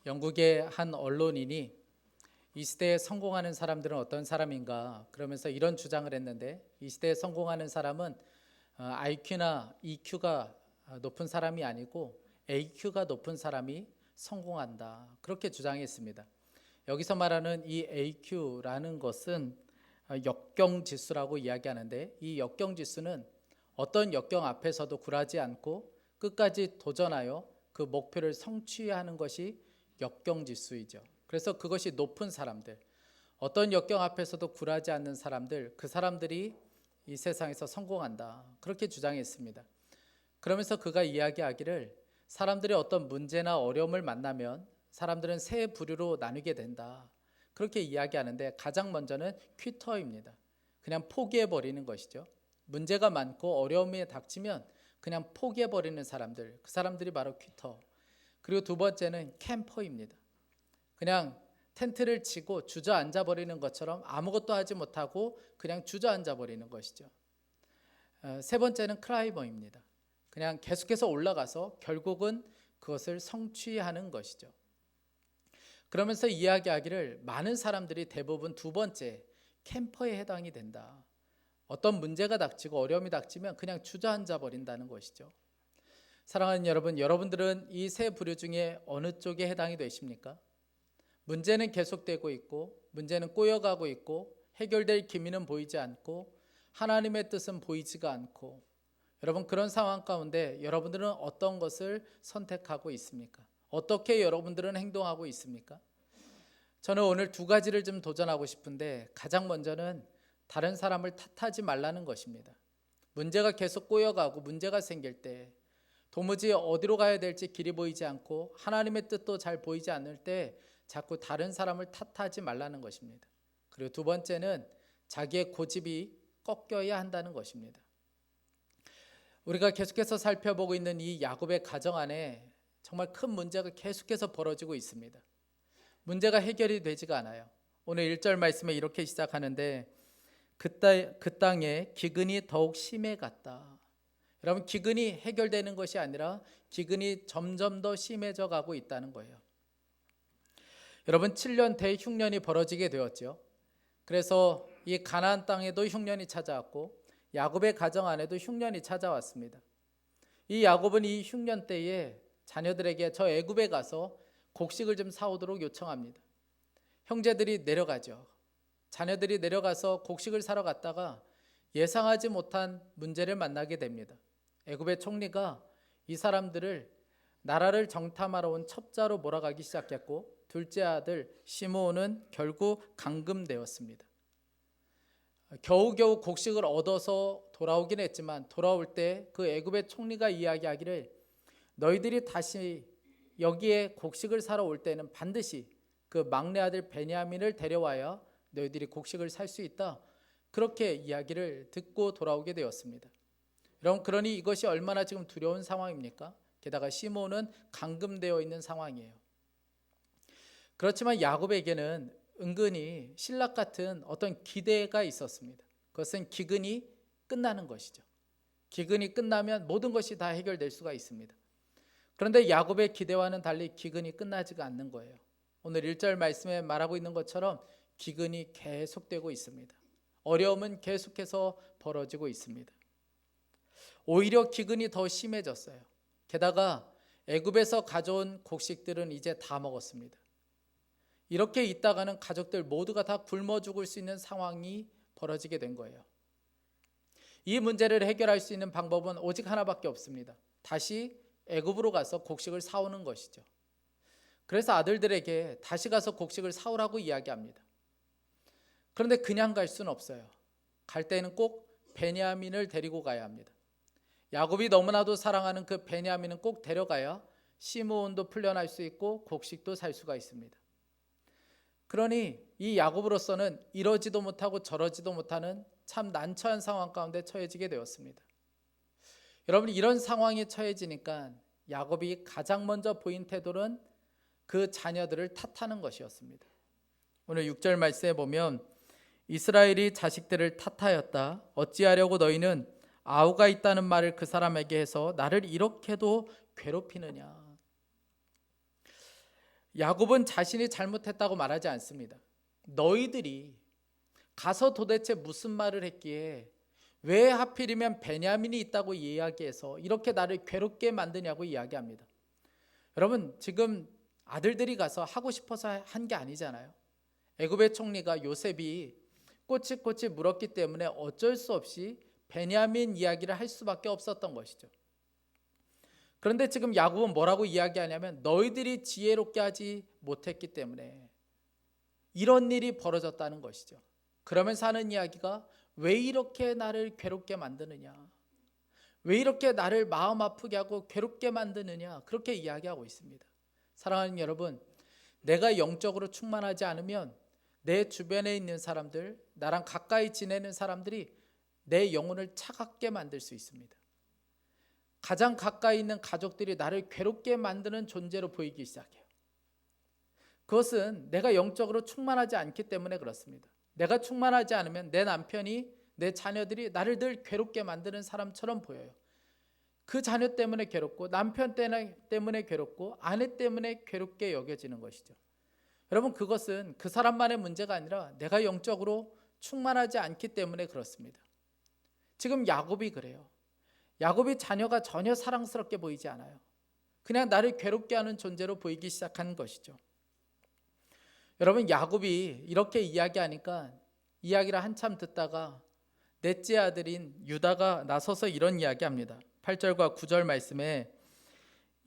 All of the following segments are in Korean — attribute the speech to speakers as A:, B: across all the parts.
A: 영국의 한 언론인이 이 시대에 성공하는 사람들은 어떤 사람인가 그러면서 이런 주장을 했는데, 이 시대에 성공하는 사람은 IQ나 EQ가 높은 사람이 아니고 AQ가 높은 사람이 성공한다, 그렇게 주장했습니다. 여기서 말하는 이 AQ라는 것은 역경지수라고 이야기하는데, 이 역경지수는 어떤 역경 앞에서도 굴하지 않고 끝까지 도전하여 그 목표를 성취하는 것이 역경지수이죠. 그래서 그것이 높은 사람들, 어떤 역경 앞에서도 굴하지 않는 사람들, 그 사람들이 이 세상에서 성공한다, 그렇게 주장했습니다. 그러면서 그가 이야기하기를, 사람들이 어떤 문제나 어려움을 만나면 사람들은 세 부류로 나누게 된다, 그렇게 이야기하는데, 가장 먼저는 퀴터입니다. 그냥 포기해버리는 것이죠. 문제가 많고 어려움이 닥치면 그냥 포기해버리는 사람들, 그 사람들이 바로 퀴터. 그리고 두 번째는 캠퍼입니다. 그냥 텐트를 치고 주저앉아 버리는 것처럼 아무것도 하지 못하고 그냥 주저앉아 버리는 것이죠. 세 번째는 클라이머입니다. 그냥 계속해서 올라가서 결국은 그것을 성취하는 것이죠. 그러면서 이야기하기를, 많은 사람들이 대부분 두 번째 캠퍼에 해당이 된다. 어떤 문제가 닥치고 어려움이 닥치면 그냥 주저앉아 버린다는 것이죠. 사랑하는 여러분, 여러분들은 이 세 부류 중에 어느 쪽에 해당이 되십니까? 문제는 계속되고 있고, 문제는 꼬여가고 있고, 해결될 기미는 보이지 않고, 하나님의 뜻은 보이지가 않고, 여러분, 그런 상황 가운데 여러분들은 어떤 것을 선택하고 있습니까? 어떻게 여러분들은 행동하고 있습니까? 저는 오늘 두 가지를 좀 도전하고 싶은데, 가장 먼저는 다른 사람을 탓하지 말라는 것입니다. 문제가 계속 꼬여가고 문제가 생길 때, 도무지 어디로 가야 될지 길이 보이지 않고 하나님의 뜻도 잘 보이지 않을 때 자꾸 다른 사람을 탓하지 말라는 것입니다. 그리고 두 번째는 자기의 고집이 꺾여야 한다는 것입니다. 우리가 계속해서 살펴보고 있는 이 야곱의 가정 안에 정말 큰 문제가 계속해서 벌어지고 있습니다. 문제가 해결이 되지가 않아요. 오늘 1절 말씀에 이렇게 시작하는데, 그 땅에 기근이 더욱 심해 갔다. 여러분, 기근이 해결되는 것이 아니라 기근이 점점 더 심해져 가고 있다는 거예요. 여러분, 7년 대흉년이 벌어지게 되었죠. 그래서 이 가나안 땅에도 흉년이 찾아왔고 야곱의 가정 안에도 흉년이 찾아왔습니다. 이 야곱은 이 흉년 때에 자녀들에게 저 애굽에 가서 곡식을 좀 사오도록 요청합니다. 형제들이 내려가죠. 자녀들이 내려가서 곡식을 사러 갔다가 예상하지 못한 문제를 만나게 됩니다. 애굽의 총리가 이 사람들을 나라를 정탐하러 온 첩자로 몰아가기 시작했고, 둘째 아들 시므온은 결국 감금되었습니다. 겨우겨우 곡식을 얻어서 돌아오긴 했지만, 돌아올 때 그 애굽의 총리가 이야기하기를, 너희들이 다시 여기에 곡식을 사러 올 때는 반드시 그 막내 아들 베냐민을 데려와야 너희들이 곡식을 살 수 있다, 그렇게 이야기를 듣고 돌아오게 되었습니다. 여러분, 그러니 이것이 얼마나 지금 두려운 상황입니까? 게다가 시므온은 감금되어 있는 상황이에요. 그렇지만 야곱에게는 은근히 신락 같은 어떤 기대가 있었습니다. 그것은 기근이 끝나는 것이죠. 기근이 끝나면 모든 것이 다 해결될 수가 있습니다. 그런데 야곱의 기대와는 달리 기근이 끝나지가 않는 거예요. 오늘 1절 말씀에 말하고 있는 것처럼 기근이 계속되고 있습니다. 어려움은 계속해서 벌어지고 있습니다. 오히려 기근이 더 심해졌어요. 게다가 애굽에서 가져온 곡식들은 이제 다 먹었습니다. 이렇게 있다가는 가족들 모두가 다 굶어 죽을 수 있는 상황이 벌어지게 된 거예요. 이 문제를 해결할 수 있는 방법은 오직 하나밖에 없습니다. 다시 애굽으로 가서 곡식을 사오는 것이죠. 그래서 아들들에게 다시 가서 곡식을 사오라고 이야기합니다. 그런데 그냥 갈 수는 없어요. 갈 때는 꼭 베냐민을 데리고 가야 합니다. 야곱이 너무나도 사랑하는 그 베냐민은 꼭 데려가야 시므온도 풀려날 수 있고 곡식도 살 수가 있습니다. 그러니 이 야곱으로서는 이러지도 못하고 저러지도 못하는 참 난처한 상황 가운데 처해지게 되었습니다. 여러분, 이런 상황에 처해지니까 야곱이 가장 먼저 보인 태도는 그 자녀들을 탓하는 것이었습니다. 오늘 6절 말씀에 보면, 이스라엘이 자식들을 탓하였다. 어찌하려고 너희는 아우가 있다는 말을 그 사람에게 해서 나를 이렇게도 괴롭히느냐. 야곱은 자신이 잘못했다고 말하지 않습니다. 너희들이 가서 도대체 무슨 말을 했기에 왜 하필이면 베냐민이 있다고 이야기해서 이렇게 나를 괴롭게 만드냐고 이야기합니다. 여러분, 지금 아들들이 가서 하고 싶어서 한 게 아니잖아요. 애굽의 총리가 요셉이 꼬치꼬치 물었기 때문에 어쩔 수 없이 베냐민 이야기를 할 수밖에 없었던 것이죠. 그런데 지금 야곱은 뭐라고 이야기하냐면 너희들이 지혜롭게 하지 못했기 때문에 이런 일이 벌어졌다는 것이죠. 그러면서 하는 이야기가 왜 이렇게 나를 괴롭게 만드느냐, 왜 이렇게 나를 마음 아프게 하고 괴롭게 만드느냐, 그렇게 이야기하고 있습니다. 사랑하는 여러분, 내가 영적으로 충만하지 않으면 내 주변에 있는 사람들, 나랑 가까이 지내는 사람들이 내 영혼을 차갑게 만들 수 있습니다. 가장 가까이 있는 가족들이 나를 괴롭게 만드는 존재로 보이기 시작해요. 그것은 내가 영적으로 충만하지 않기 때문에 그렇습니다. 내가 충만하지 않으면 내 남편이, 내 자녀들이 나를 늘 괴롭게 만드는 사람처럼 보여요. 그 자녀 때문에 괴롭고, 남편 때문에 괴롭고, 아내 때문에 괴롭게 여겨지는 것이죠. 여러분, 그것은 그 사람만의 문제가 아니라 내가 영적으로 충만하지 않기 때문에 그렇습니다. 지금 야곱이 그래요. 야곱이 자녀가 전혀 사랑스럽게 보이지 않아요. 그냥 나를 괴롭게 하는 존재로 보이기 시작한 것이죠. 여러분, 야곱이 이렇게 이야기하니까 이야기를 한참 듣다가 넷째 아들인 유다가 나서서 이런 이야기합니다. 8절과 9절 말씀에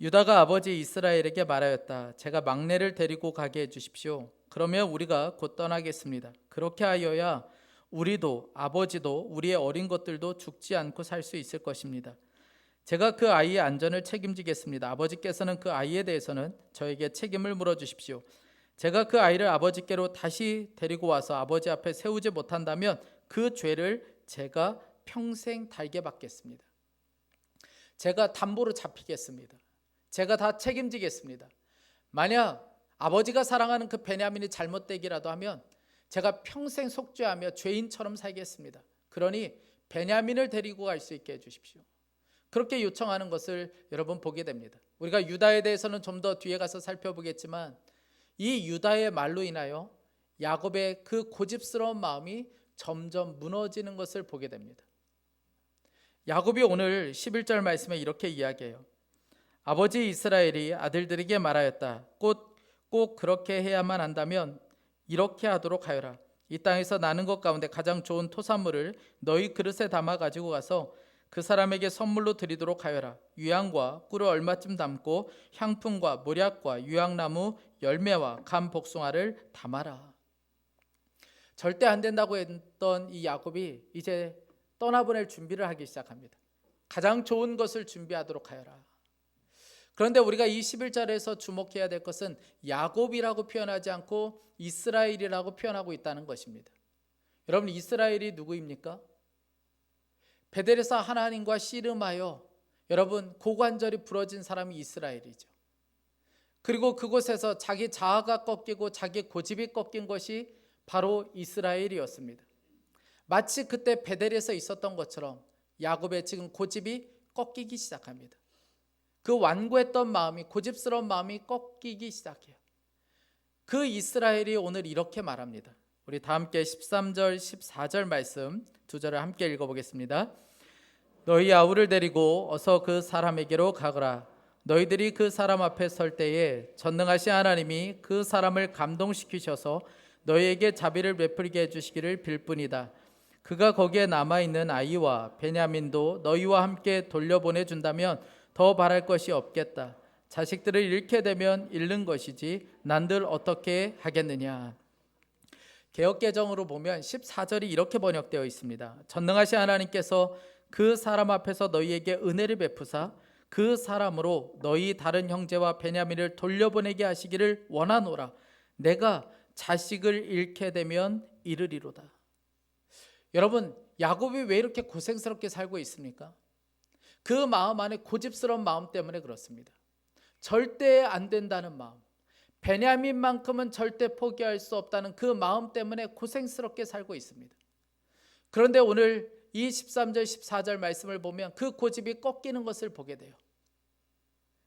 A: 유다가 아버지 이스라엘에게 말하였다. 제가 막내를 데리고 가게 해주십시오. 그러면 우리가 곧 떠나겠습니다. 그렇게 하여야 우리도 아버지도 우리의 어린 것들도 죽지 않고 살 수 있을 것입니다. 제가 그 아이의 안전을 책임지겠습니다. 아버지께서는 그 아이에 대해서는 저에게 책임을 물어주십시오. 제가 그 아이를 아버지께로 다시 데리고 와서 아버지 앞에 세우지 못한다면 그 죄를 제가 평생 달게 받겠습니다. 제가 담보로 잡히겠습니다. 제가 다 책임지겠습니다. 만약 아버지가 사랑하는 그 베냐민이 잘못되기라도 하면 제가 평생 속죄하며 죄인처럼 살겠습니다. 그러니 베냐민을 데리고 갈 수 있게 해주십시오. 그렇게 요청하는 것을 여러분 보게 됩니다. 우리가 유다에 대해서는 좀 더 뒤에 가서 살펴보겠지만 이 유다의 말로 인하여 야곱의 그 고집스러운 마음이 점점 무너지는 것을 보게 됩니다. 야곱이 오늘 11절 말씀에 이렇게 이야기해요. 아버지 이스라엘이 아들들에게 말하였다. 꼭 그렇게 해야만 한다면 이렇게 하도록 하여라. 이 땅에서 나는 것 가운데 가장 좋은 토산물을 너희 그릇에 담아 가지고 가서 그 사람에게 선물로 드리도록 하여라. 유향과 꿀을 얼마쯤 담고 향품과 모략과 유향나무 열매와 감 복숭아를 담아라. 절대 안 된다고 했던 이 야곱이 이제 떠나보낼 준비를 하기 시작합니다. 가장 좋은 것을 준비하도록 하여라. 그런데 우리가 이 11절에서 주목해야 될 것은 야곱이라고 표현하지 않고 이스라엘이라고 표현하고 있다는 것입니다. 여러분, 이스라엘이 누구입니까? 베델에서 하나님과 씨름하여 여러분 고관절이 부러진 사람이 이스라엘이죠. 그리고 그곳에서 자기 자아가 꺾이고 자기 고집이 꺾인 것이 바로 이스라엘이었습니다. 마치 그때 베델에서 있었던 것처럼 야곱의 지금 고집이 꺾이기 시작합니다. 그 완고했던 마음이, 고집스러운 마음이 꺾이기 시작해요. 그 이스라엘이 오늘 이렇게 말합니다. 우리 다 함께 13절 14절 말씀 두 절을 함께 읽어보겠습니다. 너희 아우를 데리고 어서 그 사람에게로 가거라. 너희들이 그 사람 앞에 설 때에 전능하신 하나님이 그 사람을 감동시키셔서 너희에게 자비를 베풀게 해주시기를 빌 뿐이다. 그가 거기에 남아있는 아이와 베냐민도 너희와 함께 돌려보내준다면 더 바랄 것이 없겠다. 자식들을 잃게 되면 잃는 것이지 난들 어떻게 하겠느냐. 개역개정으로 보면 14절이 이렇게 번역되어 있습니다. 전능하신 하나님께서 그 사람 앞에서 너희에게 은혜를 베푸사 그 사람으로 너희 다른 형제와 베냐민을 돌려보내게 하시기를 원하노라. 내가 자식을 잃게 되면 잃으리로다. 여러분, 야곱이 왜 이렇게 고생스럽게 살고 있습니까? 그 마음 안에 고집스러운 마음 때문에 그렇습니다. 절대 안 된다는 마음, 베냐민만큼은 절대 포기할 수 없다는 그 마음 때문에 고생스럽게 살고 있습니다. 그런데 오늘 이 13절 14절 말씀을 보면 그 고집이 꺾이는 것을 보게 돼요.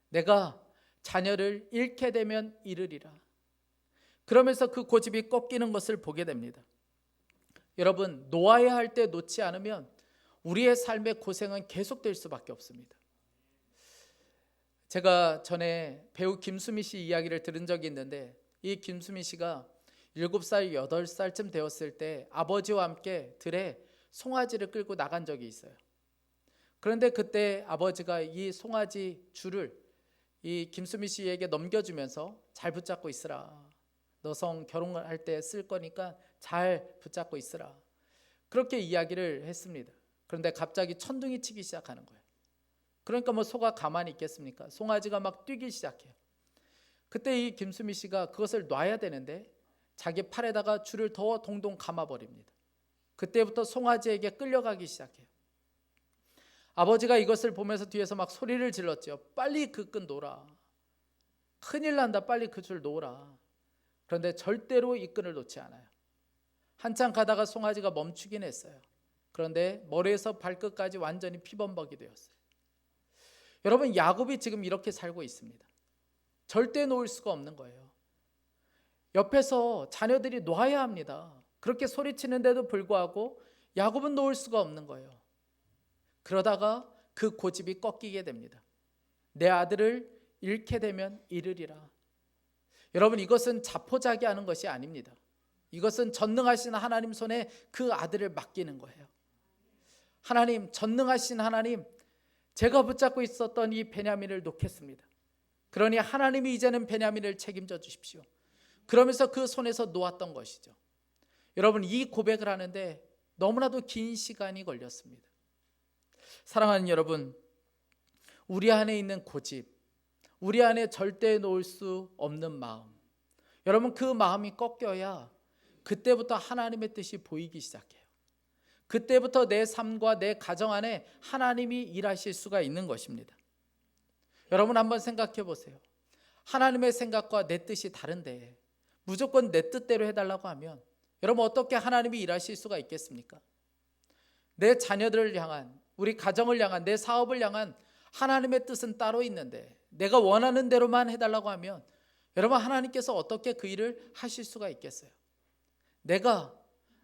A: 내가 자녀를 잃게 되면 잃으리라. 그러면서 그 고집이 꺾이는 것을 보게 됩니다. 여러분, 놓아야 할 때 놓지 않으면 우리의 삶의 고생은 계속될 수밖에 없습니다. 제가 전에 배우 김수미 씨 이야기를 들은 적이 있는데, 이 김수미 씨가 7살, 8살쯤 되었을 때 아버지와 함께 들에 송아지를 끌고 나간 적이 있어요. 그런데 그때 아버지가 이 송아지 줄을 이 김수미 씨에게 넘겨주면서 잘 붙잡고 있으라. 너성 결혼할 때 쓸 거니까 잘 붙잡고 있으라. 그렇게 이야기를 했습니다. 그런데 갑자기 천둥이 치기 시작하는 거예요. 그러니까 뭐 소가 가만히 있겠습니까? 송아지가 막 뛰기 시작해요. 그때 이 김수미 씨가 그것을 놔야 되는데 자기 팔에다가 줄을 더 동동 감아버립니다. 그때부터 송아지에게 끌려가기 시작해요. 아버지가 이것을 보면서 뒤에서 막 소리를 질렀죠. 빨리 그 끈 놓으라. 큰일 난다. 빨리 그 줄 놓으라. 그런데 절대로 이 끈을 놓지 않아요. 한참 가다가 송아지가 멈추긴 했어요. 그런데 머리에서 발끝까지 완전히 피범벅이 되었어요. 여러분, 야곱이 지금 이렇게 살고 있습니다. 절대 놓을 수가 없는 거예요. 옆에서 자녀들이 놓아야 합니다. 그렇게 소리치는데도 불구하고 야곱은 놓을 수가 없는 거예요. 그러다가 그 고집이 꺾이게 됩니다. 내 아들을 잃게 되면 잃으리라. 여러분, 이것은 자포자기하는 것이 아닙니다. 이것은 전능하신 하나님 손에 그 아들을 맡기는 거예요. 하나님, 전능하신 하나님, 제가 붙잡고 있었던 이 베냐민을 놓겠습니다. 그러니 하나님이 이제는 베냐민을 책임져 주십시오. 그러면서 그 손에서 놓았던 것이죠. 여러분, 이 고백을 하는데 너무나도 긴 시간이 걸렸습니다. 사랑하는 여러분, 우리 안에 있는 고집, 우리 안에 절대 놓을 수 없는 마음, 여러분, 그 마음이 꺾여야 그때부터 하나님의 뜻이 보이기 시작해요. 그때부터 내 삶과 내 가정 안에 하나님이 일하실 수가 있는 것입니다. 여러분, 한번 생각해 보세요. 하나님의 생각과 내 뜻이 다른데 무조건 내 뜻대로 해달라고 하면 여러분, 어떻게 하나님이 일하실 수가 있겠습니까? 내 자녀들을 향한, 우리 가정을 향한, 내 사업을 향한 하나님의 뜻은 따로 있는데 내가 원하는 대로만 해달라고 하면 여러분, 하나님께서 어떻게 그 일을 하실 수가 있겠어요? 내가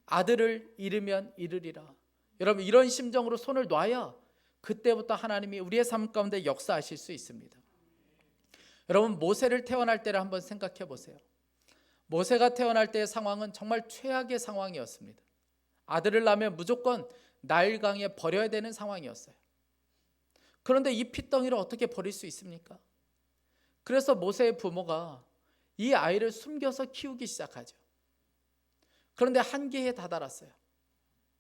A: 아들을 잃으면 잃으리라. 여러분, 이런 심정으로 손을 놔야 그때부터 하나님이 우리의 삶 가운데 역사하실 수 있습니다. 여러분, 모세를 태어날 때를 한번 생각해 보세요. 모세가 태어날 때의 상황은 정말 최악의 상황이었습니다. 아들을 낳으면 무조건 나일강에 버려야 되는 상황이었어요. 그런데 이 핏덩이를 어떻게 버릴 수 있습니까? 그래서 모세의 부모가 이 아이를 숨겨서 키우기 시작하죠. 그런데 한계에 다다랐어요.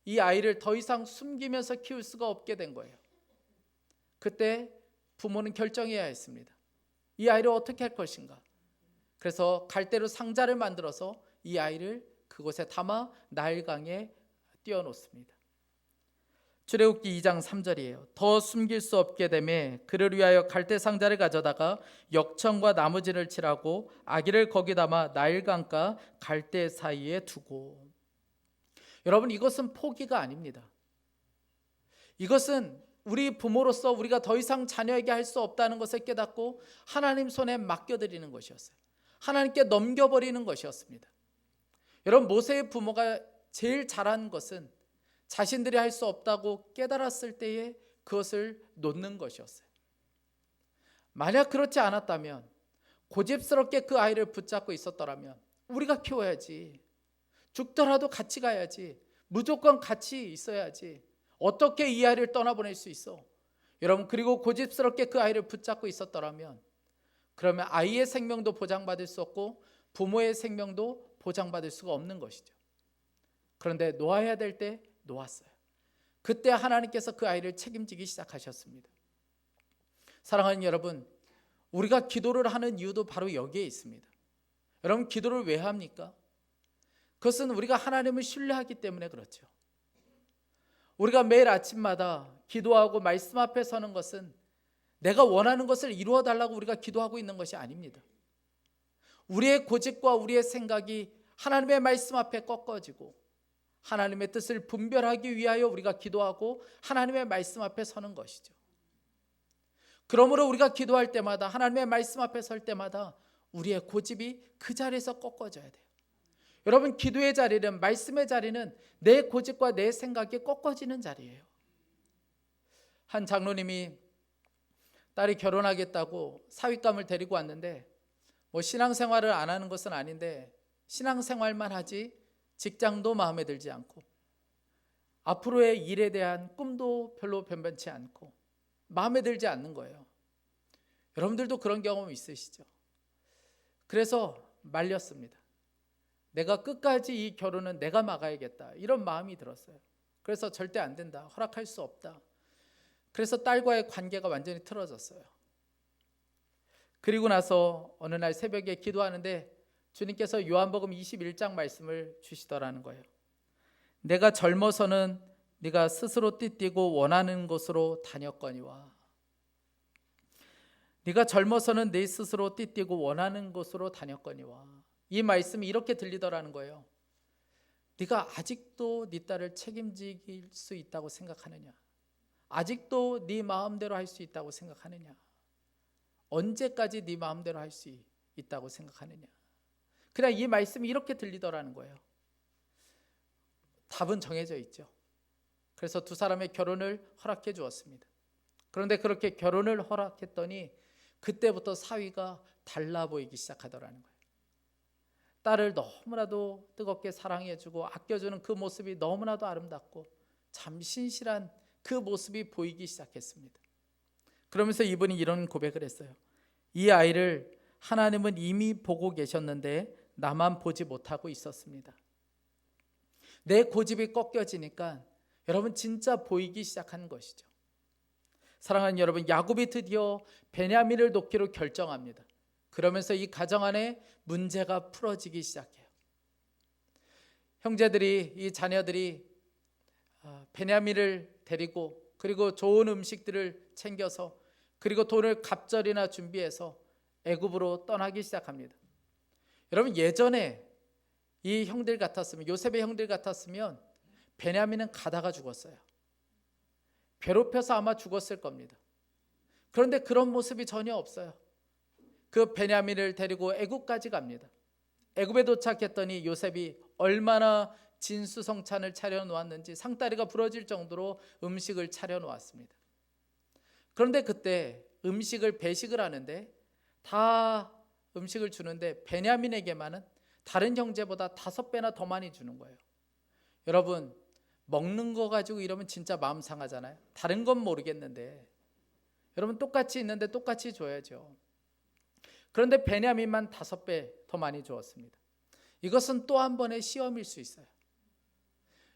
A: 이 아이를 더 이상 숨기면서 키울 수가 없게 된 거예요. 그때 부모는 결정해야 했습니다. 이 아이를 어떻게 할 것인가? 그래서 갈대로 상자를 만들어서 이 아이를 그곳에 담아 나일강에 띄워놓습니다. 출애굽기 2장 3절이에요. 더 숨길 수 없게 되매 그를 위하여 갈대 상자를 가져다가 역청과 나무진을 칠하고 아기를 거기 담아 나일강과 갈대 사이에 두고. 여러분, 이것은 포기가 아닙니다. 이것은 우리 부모로서 우리가 더 이상 자녀에게 할 수 없다는 것을 깨닫고 하나님 손에 맡겨드리는 것이었어요. 하나님께 넘겨버리는 것이었습니다. 여러분, 모세의 부모가 제일 잘한 것은 자신들이 할 수 없다고 깨달았을 때에 그것을 놓는 것이었어요. 만약 그렇지 않았다면, 고집스럽게 그 아이를 붙잡고 있었더라면 우리가 키워야지, 죽더라도 같이 가야지, 무조건 같이 있어야지, 어떻게 이 아이를 떠나보낼 수 있어? 여러분, 그리고 고집스럽게 그 아이를 붙잡고 있었더라면 그러면 아이의 생명도 보장받을 수 없고 부모의 생명도 보장받을 수가 없는 것이죠. 그런데 놓아야 될 때 놓았어요. 그때 하나님께서 그 아이를 책임지기 시작하셨습니다. 사랑하는 여러분, 우리가 기도를 하는 이유도 바로 여기에 있습니다. 여러분, 기도를 왜 합니까? 그것은 우리가 하나님을 신뢰하기 때문에 그렇죠. 우리가 매일 아침마다 기도하고 말씀 앞에 서는 것은 내가 원하는 것을 이루어 달라고 우리가 기도하고 있는 것이 아닙니다. 우리의 고집과 우리의 생각이 하나님의 말씀 앞에 꺾어지고 하나님의 뜻을 분별하기 위하여 우리가 기도하고 하나님의 말씀 앞에 서는 것이죠. 그러므로 우리가 기도할 때마다, 하나님의 말씀 앞에 설 때마다 우리의 고집이 그 자리에서 꺾어져야 돼요. 여러분, 기도의 자리는, 말씀의 자리는 내 고집과 내 생각이 꺾어지는 자리예요. 한 장로님이 딸이 결혼하겠다고 사윗감을 데리고 왔는데, 신앙생활을 안 하는 것은 아닌데 신앙생활만 하지 직장도 마음에 들지 않고 앞으로의 일에 대한 꿈도 별로 변변치 않고 마음에 들지 않는 거예요. 여러분들도 그런 경험 있으시죠? 그래서 말렸습니다. 내가 끝까지 이 결혼은 내가 막아야겠다, 이런 마음이 들었어요. 그래서 절대 안 된다, 허락할 수 없다. 그래서 딸과의 관계가 완전히 틀어졌어요. 그리고 나서 어느 날 새벽에 기도하는데 주님께서 요한복음 21장 말씀을 주시더라는 거예요. 내가 젊어서는 네가 스스로 띠띠고 원하는 곳으로 다녔거니와. 네가 젊어서는 네 스스로 띠띠고 원하는 곳으로 다녔거니와. 이 말씀이 이렇게 들리더라는 거예요. 네가 아직도 네 딸을 책임질 수 있다고 생각하느냐? 아직도 네 마음대로 할 수 있다고 생각하느냐? 언제까지 네 마음대로 할 수 있다고 생각하느냐? 그냥 이 말씀이 이렇게 들리더라는 거예요. 답은 정해져 있죠. 그래서 두 사람의 결혼을 허락해 주었습니다. 그런데 그렇게 결혼을 허락했더니 그때부터 사위가 달라 보이기 시작하더라는 거예요. 딸을 너무나도 뜨겁게 사랑해주고 아껴주는 그 모습이 너무나도 아름답고 참 신실한 그 모습이 보이기 시작했습니다. 그러면서 이분이 이런 고백을 했어요. 이 아이를 하나님은 이미 보고 계셨는데 나만 보지 못하고 있었습니다. 내 고집이 꺾여지니까 여러분 진짜 보이기 시작한 것이죠. 사랑하는 여러분, 야곱이 드디어 베냐민을 놓기로 결정합니다. 그러면서 이 가정 안에 문제가 풀어지기 시작해요. 형제들이, 이 자녀들이 베냐민을 데리고 그리고 좋은 음식들을 챙겨서 그리고 돈을 갑절이나 준비해서 애굽으로 떠나기 시작합니다. 여러분, 예전에 이 형들 같았으면, 요셉의 형들 같았으면 베냐민은 가다가 죽었어요. 괴롭혀서 아마 죽었을 겁니다. 그런데 그런 모습이 전혀 없어요. 그 베냐민을 데리고 애굽까지 갑니다. 애굽에 도착했더니 요셉이 얼마나 진수성찬을 차려놓았는지 상다리가 부러질 정도로 음식을 차려놓았습니다. 그런데 그때 음식을 배식을 하는데 다 음식을 주는데 베냐민에게만은 다른 형제보다 5배나 더 많이 주는 거예요. 여러분, 먹는 거 가지고 이러면 진짜 마음 상하잖아요. 다른 건 모르겠는데 여러분, 똑같이 있는데 똑같이 줘야죠. 그런데 베냐민만 5배 더 많이 주었습니다. 이것은 또 한 번의 시험일 수 있어요.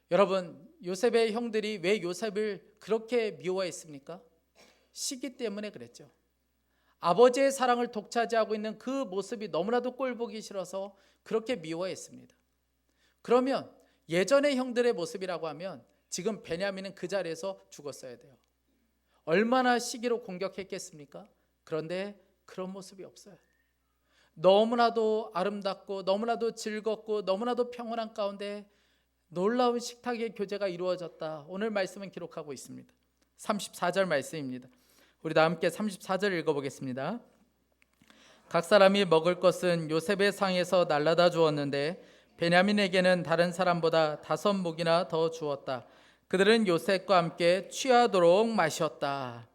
A: 여러분, 요셉의 형들이 왜 요셉을 그렇게 미워했습니까? 시기 때문에 그랬죠. 아버지의 사랑을 독차지하고 있는 그 모습이 너무나도 꼴보기 싫어서 그렇게 미워했습니다. 그러면 예전의 형들의 모습이라고 하면 지금 베냐민은 그 자리에서 죽었어야 돼요. 얼마나 시기로 공격했겠습니까? 그런데 그런 모습이 없어요. 너무나도 아름답고 너무나도 즐겁고 너무나도 평온한 가운데 놀라운 식탁의 교제가 이루어졌다. 오늘 말씀은 기록하고 있습니다. 34절 말씀입니다. 우리 다 함께 34절 읽어보겠습니다. 각 사람이 먹을 것은 요셉의 상에서 날라다 주었는데 베냐민에게는 다른 사람보다 5묵이나 더 주었다. 그들은 요셉과 함께 취하도록 마셨다.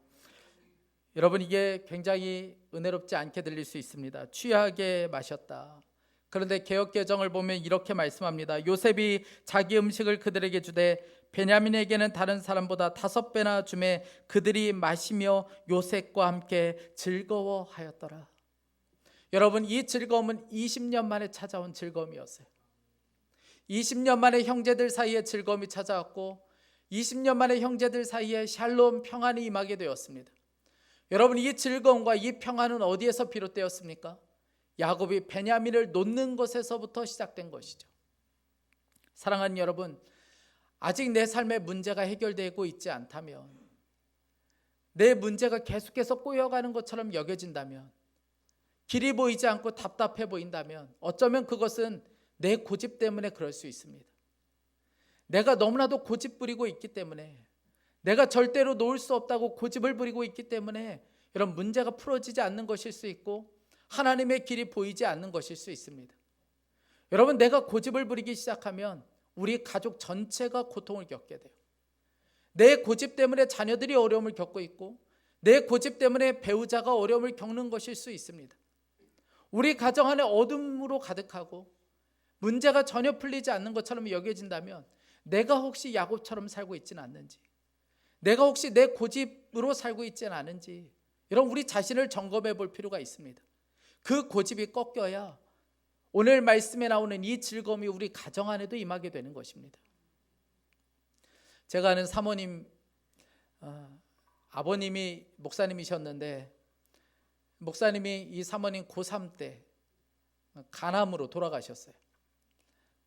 A: 여러분, 이게 굉장히 은혜롭지 않게 들릴 수 있습니다. 취하게 마셨다. 그런데 개역개정을 보면 이렇게 말씀합니다. 요셉이 자기 음식을 그들에게 주되 베냐민에게는 다른 사람보다 5배나 주매 그들이 마시며 요셉과 함께 즐거워하였더라. 여러분, 이 즐거움은 20년 만에 찾아온 즐거움이었어요. 20년 만에 형제들 사이에 즐거움이 찾아왔고 20년 만에 형제들 사이에 샬롬, 평안이 임하게 되었습니다. 여러분, 이 즐거움과 이 평안은 어디에서 비롯되었습니까? 야곱이 베냐민을 놓는 것에서부터 시작된 것이죠. 사랑하는 여러분, 아직 내 삶의 문제가 해결되고 있지 않다면, 내 문제가 계속해서 꼬여가는 것처럼 여겨진다면, 길이 보이지 않고 답답해 보인다면 어쩌면 그것은 내 고집 때문에 그럴 수 있습니다. 내가 너무나도 고집 부리고 있기 때문에, 내가 절대로 놓을 수 없다고 고집을 부리고 있기 때문에 이런 문제가 풀어지지 않는 것일 수 있고 하나님의 길이 보이지 않는 것일 수 있습니다. 여러분, 내가 고집을 부리기 시작하면 우리 가족 전체가 고통을 겪게 돼요. 내 고집 때문에 자녀들이 어려움을 겪고 있고 내 고집 때문에 배우자가 어려움을 겪는 것일 수 있습니다. 우리 가정 안에 어둠으로 가득하고 문제가 전혀 풀리지 않는 것처럼 여겨진다면 내가 혹시 야곱처럼 살고 있지는 않는지, 내가 혹시 내 고집으로 살고 있지는 않은지, 여러분, 우리 자신을 점검해 볼 필요가 있습니다. 그 고집이 꺾여야 오늘 말씀에 나오는 이 즐거움이 우리 가정 안에도 임하게 되는 것입니다. 제가 아는 사모님, 아버님이 목사님이셨는데 목사님이 이 사모님 고3 때 간암으로 돌아가셨어요.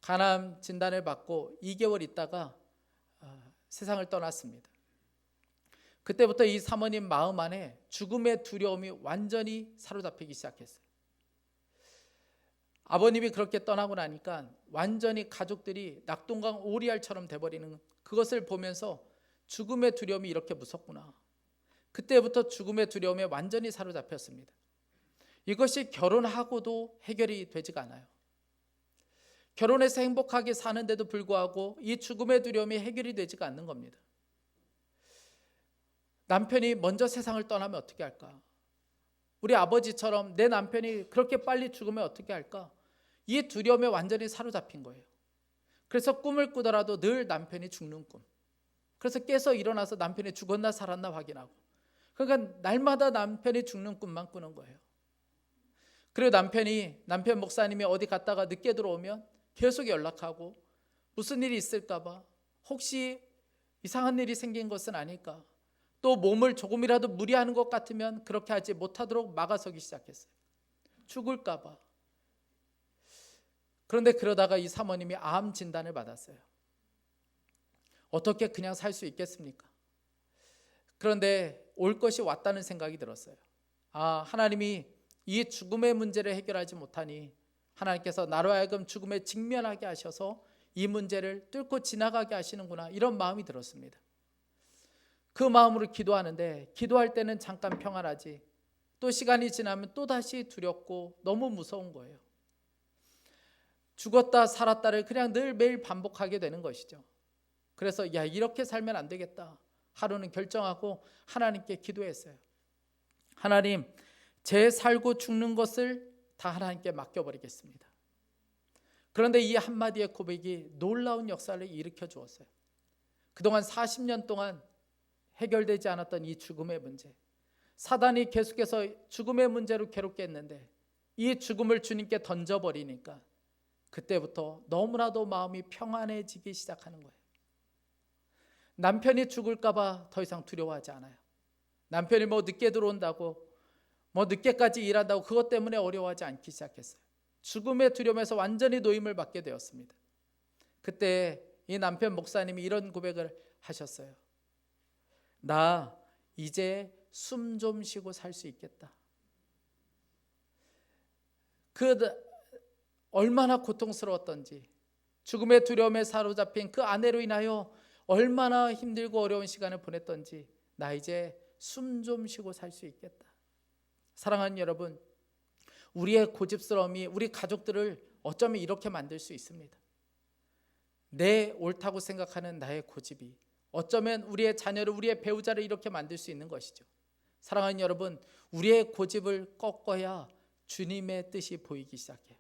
A: 간암 진단을 받고 2개월 있다가 세상을 떠났습니다. 그때부터 이 사모님 마음 안에 죽음의 두려움이 완전히 사로잡히기 시작했어요. 아버님이 그렇게 떠나고 나니까 완전히 가족들이 낙동강 오리알처럼 돼버리는, 그것을 보면서 죽음의 두려움이 이렇게 무섭구나. 그때부터 죽음의 두려움에 완전히 사로잡혔습니다. 이것이 결혼하고도 해결이 되지가 않아요. 결혼해서 행복하게 사는데도 불구하고 이 죽음의 두려움이 해결이 되지가 않는 겁니다. 남편이 먼저 세상을 떠나면 어떻게 할까? 우리 아버지처럼 내 남편이 그렇게 빨리 죽으면 어떻게 할까? 이 두려움에 완전히 사로잡힌 거예요. 그래서 꿈을 꾸더라도 늘 남편이 죽는 꿈. 그래서 깨서 일어나서 남편이 죽었나 살았나 확인하고, 그러니까 날마다 남편이 죽는 꿈만 꾸는 거예요. 그리고 남편 목사님이 어디 갔다가 늦게 들어오면 계속 연락하고 무슨 일이 있을까 봐, 혹시 이상한 일이 생긴 것은 아닐까, 또 몸을 조금이라도 무리하는 것 같으면 그렇게 하지 못하도록 막아서기 시작했어요. 죽을까 봐. 그런데 그러다가 이 사모님이 암 진단을 받았어요. 어떻게 그냥 살 수 있겠습니까? 그런데 올 것이 왔다는 생각이 들었어요. 하나님이 이 죽음의 문제를 해결하지 못하니 하나님께서 나로 하여금 죽음에 직면하게 하셔서 이 문제를 뚫고 지나가게 하시는구나, 이런 마음이 들었습니다. 그 마음으로 기도하는데 기도할 때는 잠깐 평안하지 또 시간이 지나면 또다시 두렵고 너무 무서운 거예요. 죽었다 살았다를 그냥 늘 매일 반복하게 되는 것이죠. 그래서 이렇게 살면 안 되겠다. 하루는 결정하고 하나님께 기도했어요. 하나님, 제 살고 죽는 것을 다 하나님께 맡겨버리겠습니다. 그런데 이 한마디의 고백이 놀라운 역사를 일으켜 주었어요. 그동안 40년 동안 해결되지 않았던 이 죽음의 문제, 사단이 계속해서 죽음의 문제로 괴롭게 했는데 이 죽음을 주님께 던져버리니까 그때부터 너무나도 마음이 평안해지기 시작하는 거예요. 남편이 죽을까 봐 더 이상 두려워하지 않아요. 남편이 늦게 들어온다고 늦게까지 일한다고 그것 때문에 어려워하지 않기 시작했어요. 죽음의 두려움에서 완전히 노임을 받게 되었습니다. 그때 이 남편 목사님이 이런 고백을 하셨어요. 나 이제 숨 좀 쉬고 살 수 있겠다. 얼마나 고통스러웠던지, 죽음의 두려움에 사로잡힌 그 아내로 인하여 얼마나 힘들고 어려운 시간을 보냈던지, 나 이제 숨 좀 쉬고 살 수 있겠다. 사랑하는 여러분, 우리의 고집스러움이 우리 가족들을 어쩌면 이렇게 만들 수 있습니다. 내 옳다고 생각하는 나의 고집이 어쩌면 우리의 자녀를, 우리의 배우자를 이렇게 만들 수 있는 것이죠. 사랑하는 여러분, 우리의 고집을 꺾어야 주님의 뜻이 보이기 시작해요.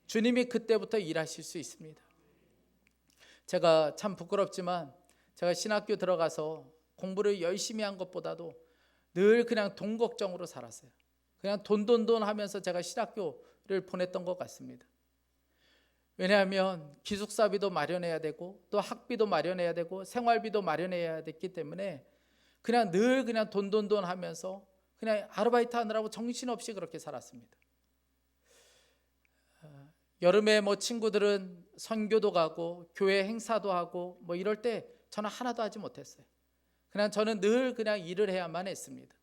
A: 주님이 그때부터 일하실 수 있습니다. 제가 참 부끄럽지만 제가 신학교 들어가서 공부를 열심히 한 것보다도 늘 그냥 돈 걱정으로 살았어요. 그냥 돈 하면서 제가 신학교를 보냈던 것 같습니다. 왜냐하면 기숙사비도 마련해야 되고 또 학비도 마련해야 되고 생활비도 마련해야 됐기 때문에 그냥 늘 그냥 돈 하면서 그냥 아르바이트 하느라고 정신없이 그렇게 살았습니다. 여름에 친구들은 선교도 가고 교회 행사도 하고 이럴 때 저는 하나도 하지 못했어요. 그냥 저는 늘 그냥 일을 해야만 했습니다.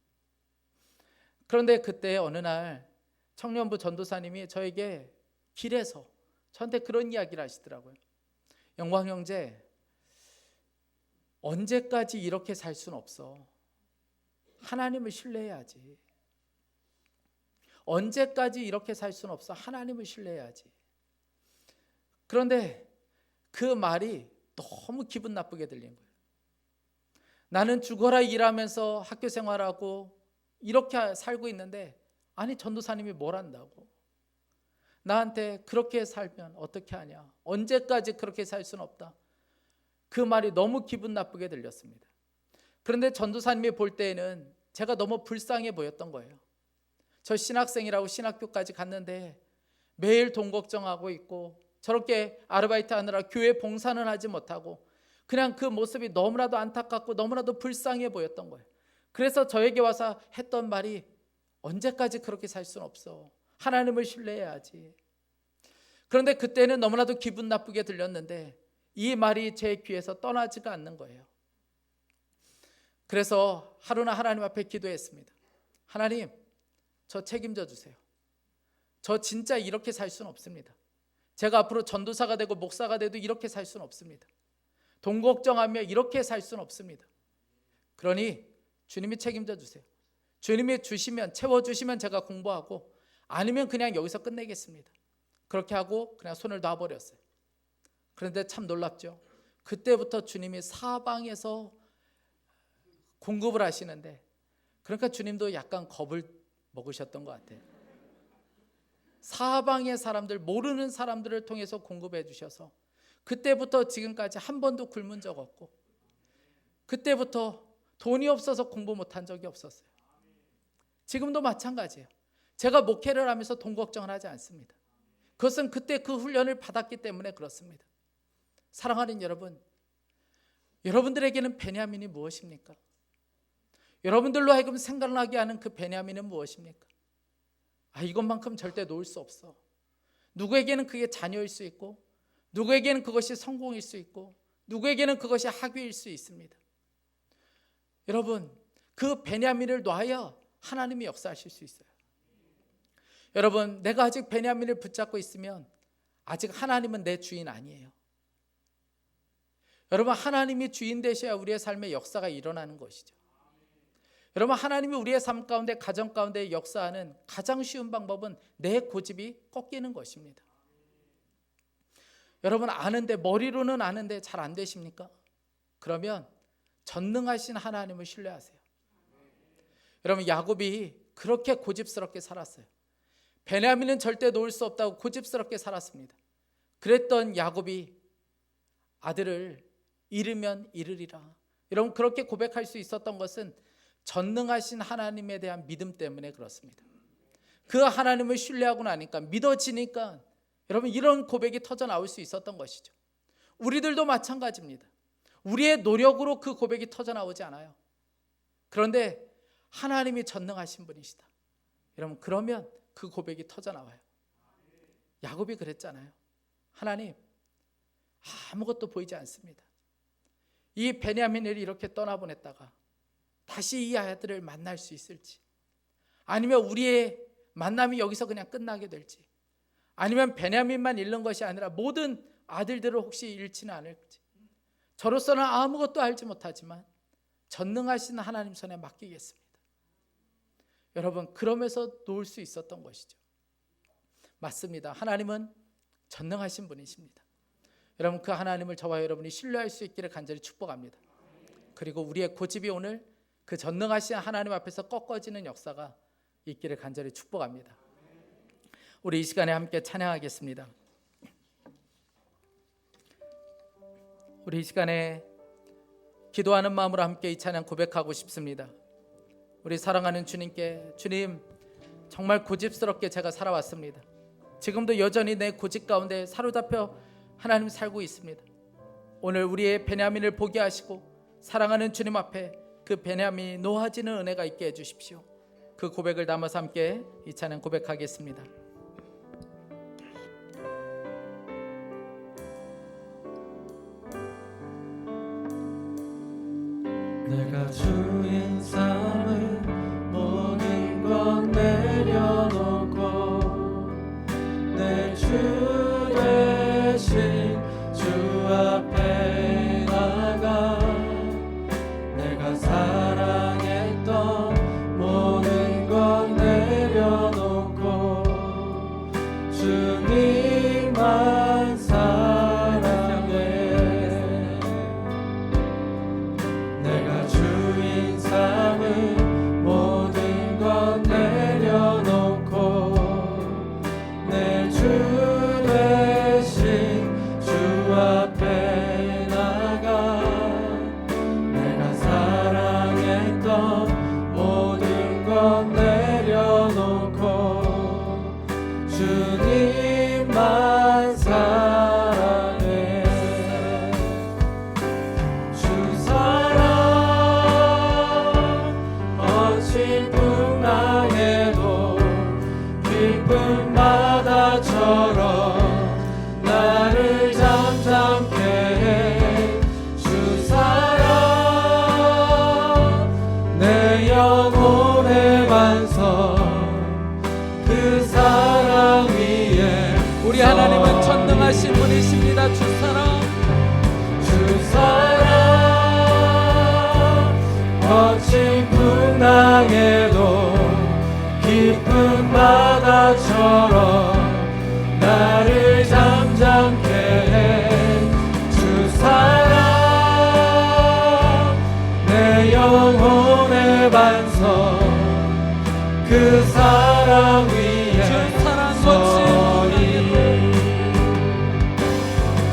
A: 그런데 그때 어느 날 청년부 전도사님이 저에게 길에서 저한테 그런 이야기를 하시더라고요. 영광 형제, 언제까지 이렇게 살 수는 없어. 하나님을 신뢰해야지. 언제까지 이렇게 살 수는 없어. 하나님을 신뢰해야지. 그런데 그 말이 너무 기분 나쁘게 들린 거예요. 나는 죽어라 일하면서 학교 생활하고 이렇게 살고 있는데, 아니 전도사님이 뭘 한다고, 나한테 그렇게 살면 어떻게 하냐, 언제까지 그렇게 살 수는 없다. 그 말이 너무 기분 나쁘게 들렸습니다. 그런데 전도사님이 볼 때에는 제가 너무 불쌍해 보였던 거예요. 저 신학생이라고 신학교까지 갔는데 매일 돈 걱정하고 있고, 저렇게 아르바이트 하느라 교회 봉사는 하지 못하고, 그냥 그 모습이 너무나도 안타깝고 너무나도 불쌍해 보였던 거예요. 그래서 저에게 와서 했던 말이, 언제까지 그렇게 살 수는 없어. 하나님을 신뢰해야지. 그런데 그때는 너무나도 기분 나쁘게 들렸는데 이 말이 제 귀에서 떠나지가 않는 거예요. 그래서 하루나 하나님 앞에 기도했습니다. 하나님, 저 책임져 주세요. 저 진짜 이렇게 살 수는 없습니다. 제가 앞으로 전도사가 되고 목사가 돼도 이렇게 살 수는 없습니다. 돈 걱정하며 이렇게 살 수는 없습니다. 그러니 주님이 책임져 주세요. 주님이 주시면, 채워주시면 제가 공부하고, 아니면 그냥 여기서 끝내겠습니다. 그렇게 하고 그냥 손을 놔버렸어요. 그런데 참 놀랍죠. 그때부터 주님이 사방에서 공급을 하시는데, 그러니까 주님도 약간 겁을 먹으셨던 것 같아요. 사방의 사람들, 모르는 사람들을 통해서 공급해 주셔서 그때부터 지금까지 한 번도 굶은 적 없고, 그때부터 돈이 없어서 공부 못한 적이 없었어요. 지금도 마찬가지예요. 제가 목회를 하면서 돈 걱정을 하지 않습니다. 그것은 그때 그 훈련을 받았기 때문에 그렇습니다. 사랑하는 여러분, 여러분들에게는 베냐민이 무엇입니까? 여러분들로 하여금 생각나게 하는 그 베냐민은 무엇입니까? 이것만큼 절대 놓을 수 없어. 누구에게는 그게 자녀일 수 있고, 누구에게는 그것이 성공일 수 있고, 누구에게는 그것이 학위일 수 있습니다. 여러분, 그 베냐민을 놔야 하나님이 역사하실 수 있어요. 여러분, 내가 아직 베냐민을 붙잡고 있으면 아직 하나님은 내 주인 아니에요. 여러분, 하나님이 주인 되셔야 우리의 삶에 역사가 일어나는 것이죠. 여러분, 하나님이 우리의 삶 가운데, 가정 가운데 역사하는 가장 쉬운 방법은 내 고집이 꺾이는 것입니다. 여러분, 아는데, 머리로는 아는데 잘 안 되십니까? 그러면 전능하신 하나님을 신뢰하세요. 여러분, 야곱이 그렇게 고집스럽게 살았어요. 베냐민은 절대 놓을 수 없다고 고집스럽게 살았습니다. 그랬던 야곱이 아들을 잃으면 잃으리라, 여러분, 그렇게 고백할 수 있었던 것은 전능하신 하나님에 대한 믿음 때문에 그렇습니다. 그 하나님을 신뢰하고 나니까, 믿어지니까 여러분, 이런 고백이 터져 나올 수 있었던 것이죠. 우리들도 마찬가지입니다. 우리의 노력으로 그 고백이 터져 나오지 않아요. 그런데 하나님이 전능하신 분이시다, 여러분, 그러면 그 고백이 터져 나와요. 야곱이 그랬잖아요. 하나님, 아무것도 보이지 않습니다. 이 베냐민을 이렇게 떠나보냈다가 다시 이 아들을 만날 수 있을지, 아니면 우리의 만남이 여기서 그냥 끝나게 될지, 아니면 베냐민만 잃는 것이 아니라 모든 아들들을 혹시 잃지는 않을지, 저로서는 아무것도 알지 못하지만 전능하신 하나님 손에 맡기겠습니다. 여러분, 그러면서 놓을 수 있었던 것이죠. 맞습니다. 하나님은 전능하신 분이십니다. 여러분, 그 하나님을 저와 여러분이 신뢰할 수 있기를 간절히 축복합니다. 그리고 우리의 고집이 오늘 그 전능하신 하나님 앞에서 꺾어지는 역사가 있기를 간절히 축복합니다. 우리 이 시간에 함께 찬양하겠습니다. 우리 이 시간에 기도하는 마음으로 함께 이 찬양 고백하고 싶습니다. 우리 사랑하는 주님께, 주님, 정말 고집스럽게 제가 살아왔습니다. 지금도 여전히 내 고집 가운데 사로잡혀 하나님 살고 있습니다. 오늘 우리의 베냐민을 보게 하시고 사랑하는 주님 앞에 그 베냐민이 놓아지는 은혜가 있게 해주십시오. 그 고백을 담아서 함께 이 찬양 고백하겠습니다.
B: 내가 주인 삼을 모든 것 내려놓고 내 주 대신 주 앞에 나가 내가 사랑했던 주님만 사랑해. 내가 주인 삼은 모든 것 내려놓고 내 주 대신 주 앞에 나가 내가 사랑했던 모든 것 내려놓고 주님만 사랑해. 주 사랑 거친 풍랑에도 깊은 바다처럼 나를 잠잠케 해. 주 사랑 내 영혼의 반석 그 사랑 위에
A: 우리 하나님은 전능하신 분이십니다. 주 사랑
B: 주 사랑 거친 풍랑에도 깊은 바다처럼 나를 잠잠케 해. 주 사랑 내 영혼의 반석 그 사랑 위에
A: 주 사랑
B: 서리.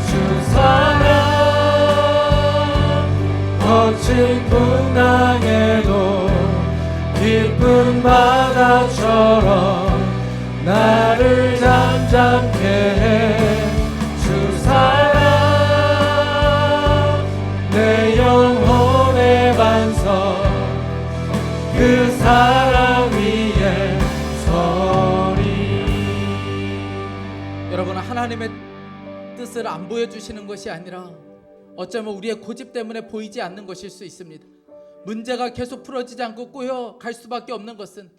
B: 주 사랑 거친 풍랑에도 깊은 바다처럼 나를 잠잠케 해. 주 사랑 내 영혼의 반석 그 사랑 위에 서리.
A: 여러분, 하나님의 뜻을 안 보여주시는 것이 아니라 어쩌면 우리의 고집 때문에 보이지 않는 것일 수 있습니다. 문제가 계속 풀어지지 않고 꼬여갈 수밖에 없는 것은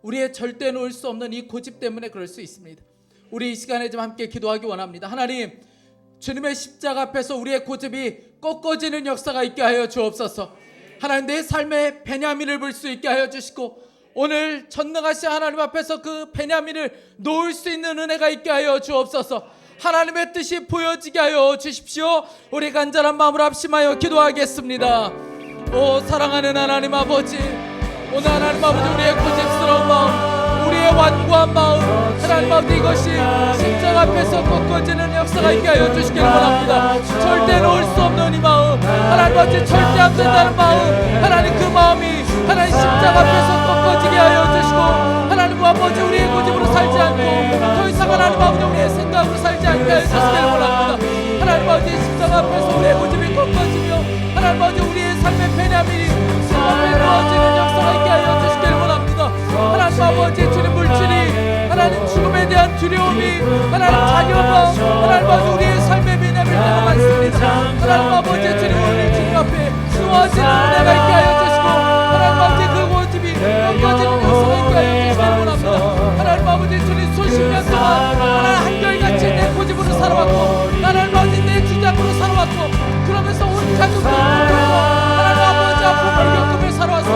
A: 우리의 절대 놓을 수 없는 이 고집 때문에 그럴 수 있습니다. 우리 이 시간에 좀 함께 기도하기 원합니다. 하나님, 주님의 십자가 앞에서 우리의 고집이 꺾어지는 역사가 있게 하여 주옵소서. 하나님, 내 삶에 베냐민을 볼 수 있게 하여 주시고 오늘 전능하신 하나님 앞에서 그 베냐민을 놓을 수 있는 은혜가 있게 하여 주옵소서. 하나님의 뜻이 보여지게 하여 주십시오. 우리 간절한 마음으로 합심하여 기도하겠습니다. 오 사랑하는 하나님 아버지, 오늘 하나님 아버지 우리의 고집스러운 마음, 우리의 완고한 마음, 하나님 아버지 이것이 십자가 앞에서 꺾어지는 역사가 있게 하여 주시기를 원합니다. 절대 놓을 수 없는 이 마음, 하나님 아버지 절대 안 된다는 마음, 하나님 그 마음이 하나님 십자가 앞에서 꺾어지게 하여 주시고 하나님 아버지 우리의 고집으로 살지 않고 더 이상 하나님 아버지 우리의 생각으로 살지 않게 하여 주시기를 원합니다. 하나님 아버지 십자가 앞에서 우리의 고집이 꺾어지며 하나님 아버지 우리의 삶의 베냐민이 주 앞에 놓아지는 역사가 있게 하여 주시기를 원합니다. 하나님 아버지 주님 물질이 하나님 죽음에 대한 두려움이 하나님 자녀가 하나님 아버지 우리의 삶의 베냐민이 때가 많습니다. 하나님 아버지 주님 오늘 주님 앞에 놓아지는 은혜가 있게 하여 주시고 하나님 아버지 그 고집이 꺾어지는 역사가 있게 하여 주시기를 원합니다. 하나님 아버지 주님 수십 년 동안 하나님 한결같이 내 고집으로 살아왔고 하나님 아버지 내 주장으로 살아왔고 그러면서 온 가족들을 하나님 아버지 아픔을 겪으며 살아왔습니다.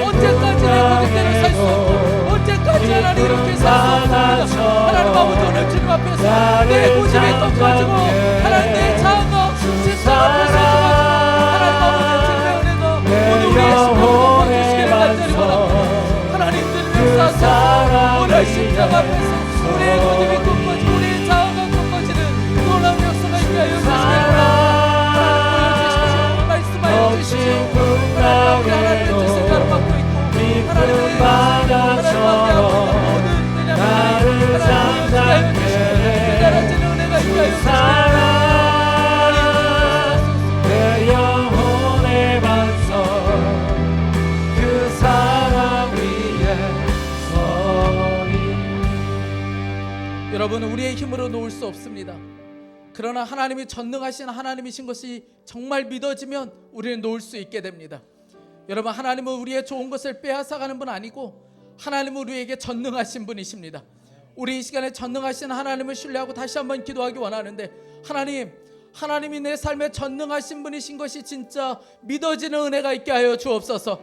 A: 언제까지 내 고집대로 살 수 없고 언제까지 하나님 이렇게 살 수 없습니다. 하나님 아버지 오늘 주님 앞에서 내 고집이 꺾어지고 하나님 내 자아가 십자가 앞에서 죽어지고 하나님 아버지 주님의 은혜가 오늘 우리의 심령을 덮어주시기를 간절히 원합니다. 하나님 주님 역사하소서. 오늘 십자가 앞에서 우리의 고집이 꺾어지고 우리의 자아가 꺾어지는 놀라운 역사가 있게 하여 주시기를 원합니다. 말씀하여 주시오. 하나님 하나님의 뜻을 가로막고 있고 하나님의 모든 나를 잠잠케 하여 주시고 깨달아지는 은혜가 있게 하여 주시기를
B: 내 영혼의 반석 그 사랑 위에 서리.
A: 여러분, 우리의 힘으로 놓을 수 없습니다. 그러나 하나님이 전능하신 하나님이신 것이 정말 믿어지면 우리는 놓을 수 있게 됩니다. 여러분, 하나님은 우리의 좋은 것을 빼앗아가는 분 아니고 하나님은 우리에게 전능하신 분이십니다. 우리 이 시간에 전능하신 하나님을 신뢰하고 다시 한번 기도하기 원하는데 하나님이 내 삶에 전능하신 분이신 것이 진짜 믿어지는 은혜가 있게 하여 주옵소서.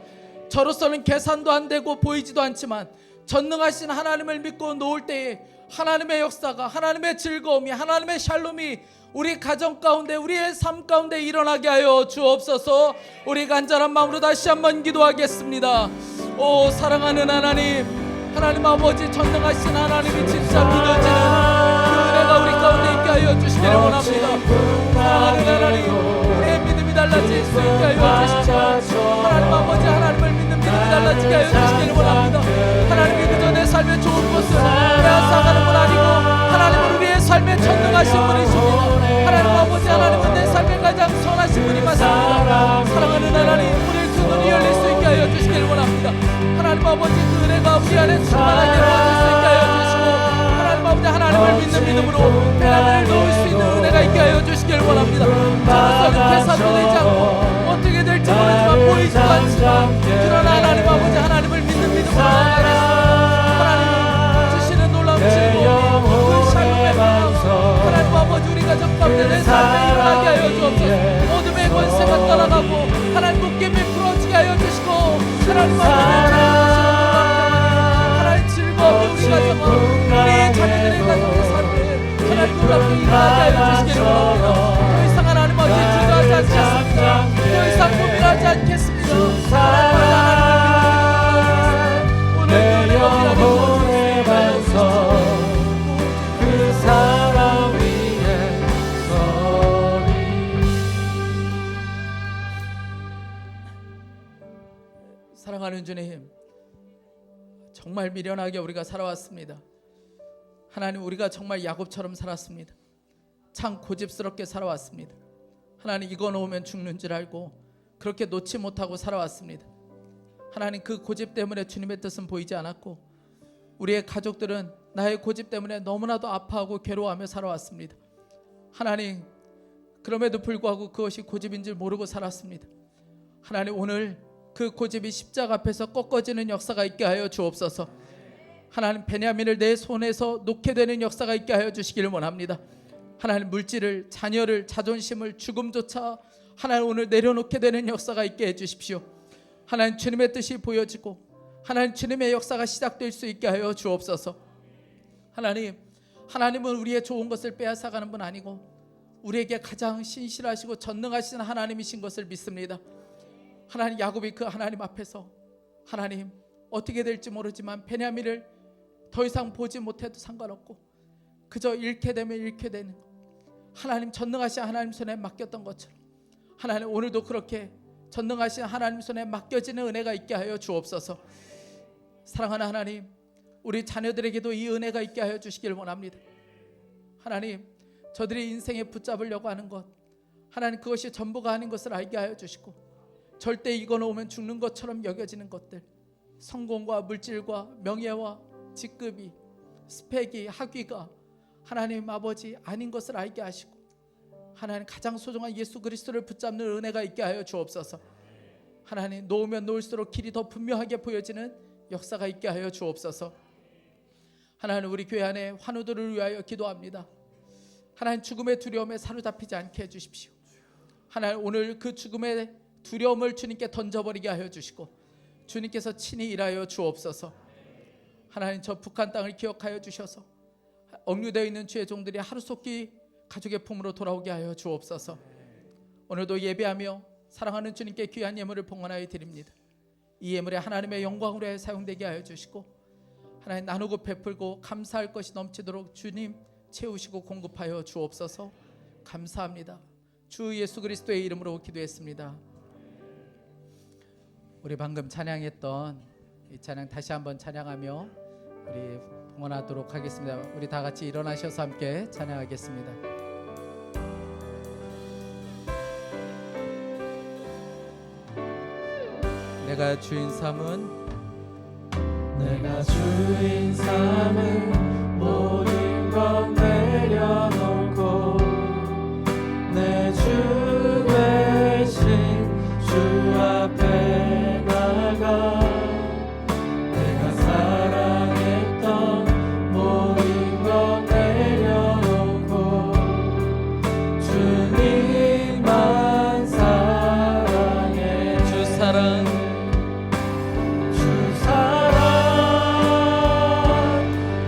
A: 저로서는 계산도 안 되고 보이지도 않지만 전능하신 하나님을 믿고 놓을 때에 하나님의 역사가, 하나님의 즐거움이, 하나님의 샬롬이 우리 가정 가운데, 우리의 삶 가운데 일어나게 하여 주옵소서. 우리 간절한 마음으로 다시 한번 기도하겠습니다. 오 사랑하는 하나님, 하나님 아버지 전능하신 하나님이 진짜 믿어지는 그 은혜가 우리 가운데 있게 하여 주시기를 원합니다. 사랑하는 하나님, 우리의 믿음이 달라질 수 있게 하여 주십시오. 하나님 아버지, 하나님을 믿는 믿음이 달라지게 하여 주시기를 원합니다. 하나님이 그저 내 삶의 좋은 것을 빼앗아가는 분 아니고 하나님은 우리의 삶에 전능하신 분이십니다. 하나님 아버지, 하나님은 내 삶에 가장 선하신 분이 맞습니다. 사랑하는 하나님, 우리의 그 눈이 열릴 수 있게 하여 주시기를 원합니다. 하나님 아버지, 그 은혜가 우리 안에 충만하게 모아질 수 있게 하여 주시고, 하나님 아버지, 하나님을 믿는 믿음으로 베라를 놓을 수 있는 은혜가 있게 하여 주시기를 원합니다. 저는 계산도 되지 않고 어떻게 될지 모르지만 보이지도 않지만, 그러나 하나님 아버지, 하나님을 믿는 믿음으로 나아가겠습니다. 하나님 주시는 놀라운 즐거움, 그 샬롬의 마음, 하나님 아버지, 우리 가정 가운데 내 삶에 일어나게 하여 주옵소서. 어둠의 권세가 떠나가고 하나님 묶임이 풀어지게 하여 주시고, 하나님 아버지, 하나님 즐거움이 우리 가정과 우리 자녀들의 가정의 삶에 하나님 놀랍게 일어나게 하여 주시기를 원합니다. 더 이상 하나님 아버지 주저하지 않겠습니다. 더 이상 고민하지 않겠습니다. 하나님
B: 내 영혼의 반석 그 사랑 위에 서리.
A: 사랑하는 주님, 정말 미련하게 우리가 살아왔습니다. 하나님, 우리가 정말 야곱처럼 살았습니다. 참 고집스럽게 살아왔습니다. 하나님, 이거 놓으면 죽는 줄 알고 그렇게 놓지 못하고 살아왔습니다. 하나님, 그 고집 때문에 주님의 뜻은 보이지 않았고, 우리의 가족들은 나의 고집 때문에 너무나도 아파하고 괴로워하며 살아왔습니다. 하나님, 그럼에도 불구하고 그것이 고집인 줄 모르고 살았습니다. 하나님, 오늘 그 고집이 십자가 앞에서 꺾어지는 역사가 있게 하여 주옵소서. 하나님, 베냐민을 내 손에서 놓게 되는 역사가 있게 하여 주시기를 원합니다. 하나님, 물질을, 자녀를, 자존심을, 죽음조차 하나님 오늘 내려놓게 되는 역사가 있게 해주십시오. 하나님, 주님의 뜻이 보여지고 하나님 주님의 역사가 시작될 수 있게 하여 주옵소서. 하나님, 하나님은 우리의 좋은 것을 빼앗아가는 분 아니고 우리에게 가장 신실하시고 전능하신 하나님이신 것을 믿습니다. 하나님, 야곱이 그 하나님 앞에서 하나님 어떻게 될지 모르지만 베냐민을 더 이상 보지 못해도 상관없고 그저 잃게 되면 잃게 되는 것, 하나님 전능하신 하나님 손에 맡겼던 것처럼 하나님 오늘도 그렇게 전능하신 하나님 손에 맡겨지는 은혜가 있게 하여 주옵소서. 사랑하는 하나님, 우리 자녀들에게도 이 은혜가 있게 하여 주시길 원합니다. 하나님, 저들이 인생에 붙잡으려고 하는 것, 하나님 그것이 전부가 아닌 것을 알게 하여 주시고, 절대 이거 놓으면 죽는 것처럼 여겨지는 것들, 성공과 물질과 명예와 직급이, 스펙이, 학위가 하나님 아버지 아닌 것을 알게 하시고, 하나님 가장 소중한 예수 그리스도를 붙잡는 은혜가 있게 하여 주옵소서. 하나님, 놓으면 놓을수록 길이 더 분명하게 보여지는 역사가 있게 하여 주옵소서. 하나님, 우리 교회 안에 환우들을 위하여 기도합니다. 하나님, 죽음의 두려움에 사로잡히지 않게 해주십시오. 하나님, 오늘 그 죽음의 두려움을 주님께 던져버리게 하여 주시고 주님께서 친히 일하여 주옵소서. 하나님, 저 북한 땅을 기억하여 주셔서 억류되어 있는 주의 종들이 하루속히 가족의 품으로 돌아오게 하여 주옵소서. 오늘도 예배하며 사랑하는 주님께 귀한 예물을 봉헌하여 드립니다. 이 예물에 하나님의 영광으로 사용되게 하여 주시고, 하나님 나누고 베풀고 감사할 것이 넘치도록 주님 채우시고 공급하여 주옵소서. 감사합니다. 주 예수 그리스도의 이름으로 기도했습니다. 우리 방금 찬양했던 이 찬양 다시 한번 찬양하며 우리 봉헌하도록 하겠습니다. 우리 다 같이 일어나셔서 함께 찬양하겠습니다. 내가 주인 삼은,
B: 내가 주인 삼은 모든 것 내려놓고 내 주 대신 주 앞에 나가 내가 사랑했던 모든 것 내려놓고 주님만 사랑해.
A: 주 사랑,
B: 주 사랑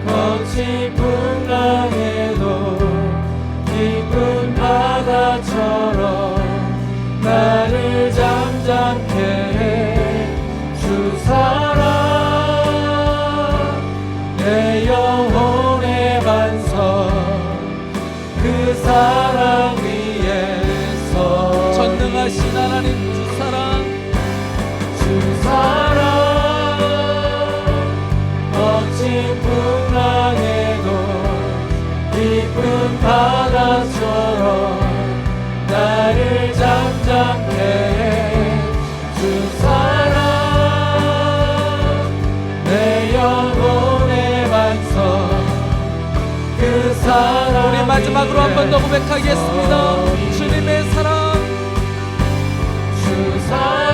B: 거친 사랑
C: 우리 마지막으로 한 번 더 고백하겠습니다. 주님의 사랑
B: 주 사랑